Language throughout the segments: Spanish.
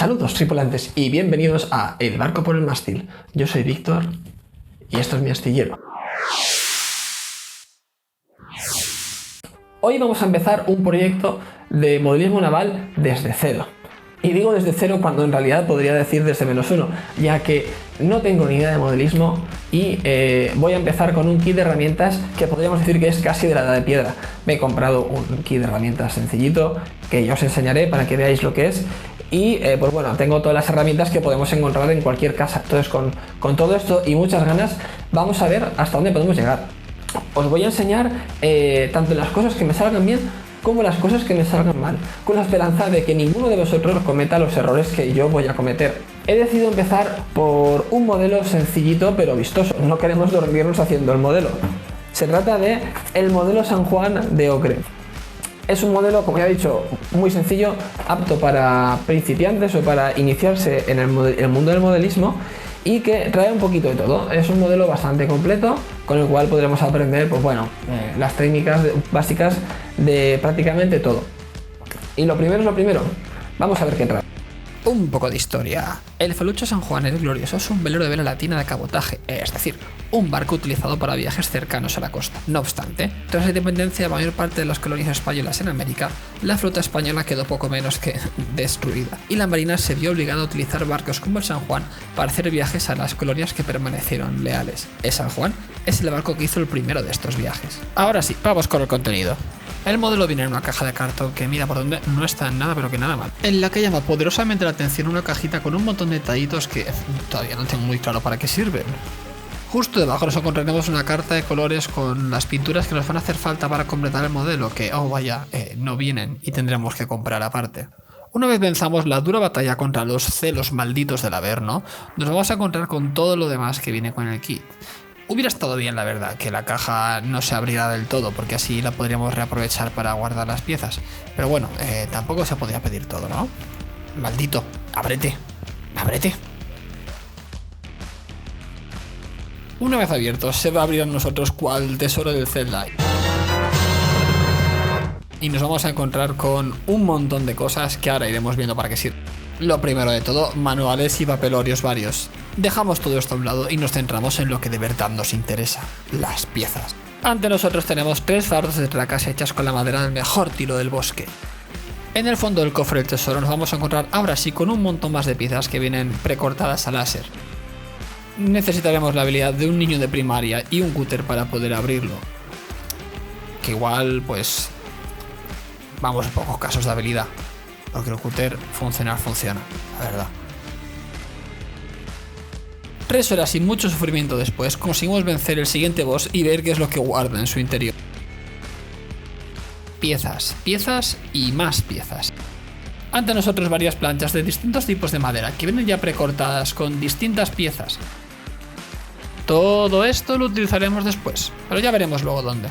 Saludos tripulantes y bienvenidos a El barco por el mástil. Yo soy Víctor y esto es mi astillero. Hoy vamos a empezar un proyecto de modelismo naval desde cero. Y digo desde cero cuando en realidad podría decir desde -1, ya que no tengo ni idea de modelismo y voy a empezar con un kit de herramientas que podríamos decir que es casi de la edad de piedra. Me he comprado un kit de herramientas sencillito que ya os enseñaré para que veáis lo que es. Y pues bueno, tengo todas las herramientas que podemos encontrar en cualquier casa. Entonces con todo esto y muchas ganas vamos a ver hasta dónde podemos llegar. Os voy a enseñar tanto las cosas que me salgan bien como las cosas que me salgan mal, con la esperanza de que ninguno de vosotros cometa los errores que yo voy a cometer. He decidido empezar por un modelo sencillito pero vistoso. No queremos dormirnos haciendo el modelo. Se trata de el modelo San Juan de Ocre. Es un modelo, como ya he dicho, muy sencillo, apto para principiantes o para iniciarse en el mundo del modelismo y que trae un poquito de todo. Es un modelo bastante completo con el cual podremos aprender, pues bueno, las técnicas básicas de prácticamente todo. Y lo primero es lo primero. Vamos a ver qué trae. Un poco de historia. El Felucho San Juan el Glorioso es un velero de vela latina de cabotaje, es decir, un barco utilizado para viajes cercanos a la costa. No obstante, tras la independencia de la mayor parte de las colonias españolas en América, la flota española quedó poco menos que destruida, y la marina se vio obligada a utilizar barcos como el San Juan para hacer viajes a las colonias que permanecieron leales. El San Juan es el barco que hizo el primero de estos viajes. Ahora sí, vamos con el contenido. El modelo viene en una caja de cartón que, mira por donde, no está nada pero que nada mal, en la que llama poderosamente la atención una cajita con un montón de detallitos que todavía no tengo muy claro para qué sirven. Justo debajo nos encontraremos una carta de colores con las pinturas que nos van a hacer falta para completar el modelo, que, oh vaya, no vienen y tendremos que comprar aparte. Una vez venzamos la dura batalla contra los celos malditos del Averno, nos vamos a encontrar con todo lo demás que viene con el kit. Hubiera estado bien, la verdad, que la caja no se abriera del todo, porque así la podríamos reaprovechar para guardar las piezas. Pero bueno, tampoco se podía pedir todo, ¿no? Maldito, ábrete, ábrete. Una vez abierto, se va a abrir a nosotros cual tesoro del Zelda. Y nos vamos a encontrar con un montón de cosas que ahora iremos viendo para qué sirven. Lo primero de todo, manuales y papelorios varios. Dejamos todo esto a un lado y nos centramos en lo que de verdad nos interesa, las piezas. Ante nosotros tenemos 3 fardos de tracas hechas con la madera del mejor tilo del bosque. En el fondo del cofre del tesoro nos vamos a encontrar ahora sí con un montón más de piezas que vienen precortadas a láser. Necesitaremos la habilidad de un niño de primaria y un cúter para poder abrirlo. Que igual, pues, vamos, pocos casos de habilidad. Porque el cúter funciona, la verdad. 3 horas y mucho sufrimiento después, conseguimos vencer el siguiente boss y ver qué es lo que guarda en su interior. Piezas, piezas y más piezas. Ante nosotros varias planchas de distintos tipos de madera que vienen ya precortadas con distintas piezas. Todo esto lo utilizaremos después, pero ya veremos luego dónde.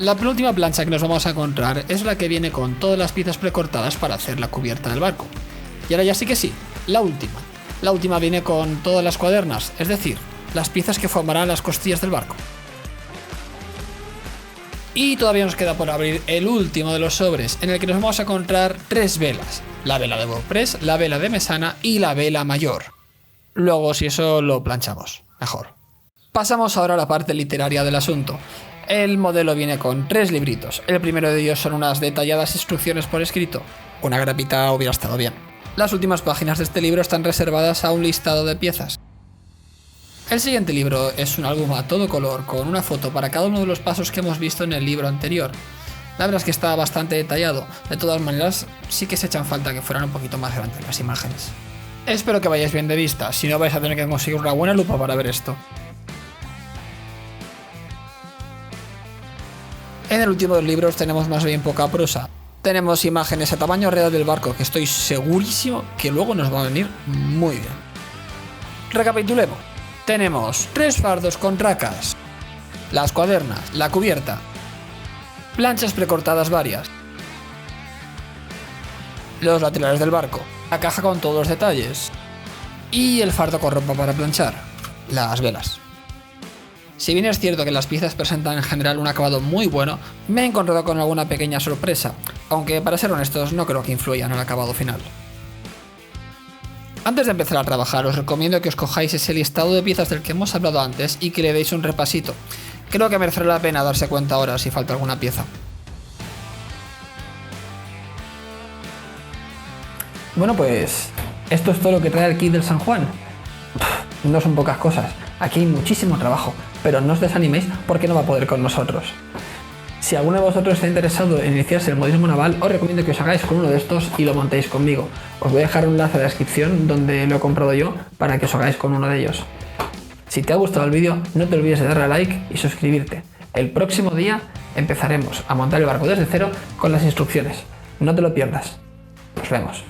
La penúltima plancha que nos vamos a encontrar es la que viene con todas las piezas precortadas para hacer la cubierta del barco. Y ahora ya sí que sí, la última. La última viene con todas las cuadernas, es decir, las piezas que formarán las costillas del barco. Y todavía nos queda por abrir el último de los sobres, en el que nos vamos a encontrar 3 velas. La vela de Beauprés, la vela de Mesana y la vela mayor. Luego, si eso, lo planchamos, mejor. Pasamos ahora a la parte literaria del asunto. El modelo viene con 3 libritos. El primero de ellos son unas detalladas instrucciones por escrito. Una grapita hubiera estado bien. Las últimas páginas de este libro están reservadas a un listado de piezas. El siguiente libro es un álbum a todo color con una foto para cada uno de los pasos que hemos visto en el libro anterior. La verdad es que está bastante detallado. De todas maneras, sí que se echan falta que fueran un poquito más grandes las imágenes. Espero que vayáis bien de vista, si no vais a tener que conseguir una buena lupa para ver esto. En el último de los libros tenemos más bien poca prosa. Tenemos imágenes a tamaño real del barco que estoy segurísimo que luego nos va a venir muy bien. Recapitulemos. Tenemos 3 fardos con tracas, las cuadernas, la cubierta, planchas precortadas varias, los laterales del barco, la caja con todos los detalles y el fardo con ropa para planchar, las velas. Si bien es cierto que las piezas presentan en general un acabado muy bueno, me he encontrado con alguna pequeña sorpresa, aunque para ser honestos no creo que influya en el acabado final. Antes de empezar a trabajar, os recomiendo que os cojáis ese listado de piezas del que hemos hablado antes y que le deis un repasito. Creo que merecerá la pena darse cuenta ahora si falta alguna pieza. Bueno, pues esto es todo lo que trae el kit del San Juan. No son pocas cosas, aquí hay muchísimo trabajo, pero no os desaniméis porque no va a poder con nosotros. Si alguno de vosotros está interesado en iniciarse en el modelismo naval, os recomiendo que os hagáis con uno de estos y lo montéis conmigo. Os voy a dejar un enlace en la descripción donde lo he comprado yo para que os hagáis con uno de ellos. Si te ha gustado el vídeo, no te olvides de darle a like y suscribirte. El próximo día empezaremos a montar el barco desde cero con las instrucciones. No te lo pierdas. Nos vemos.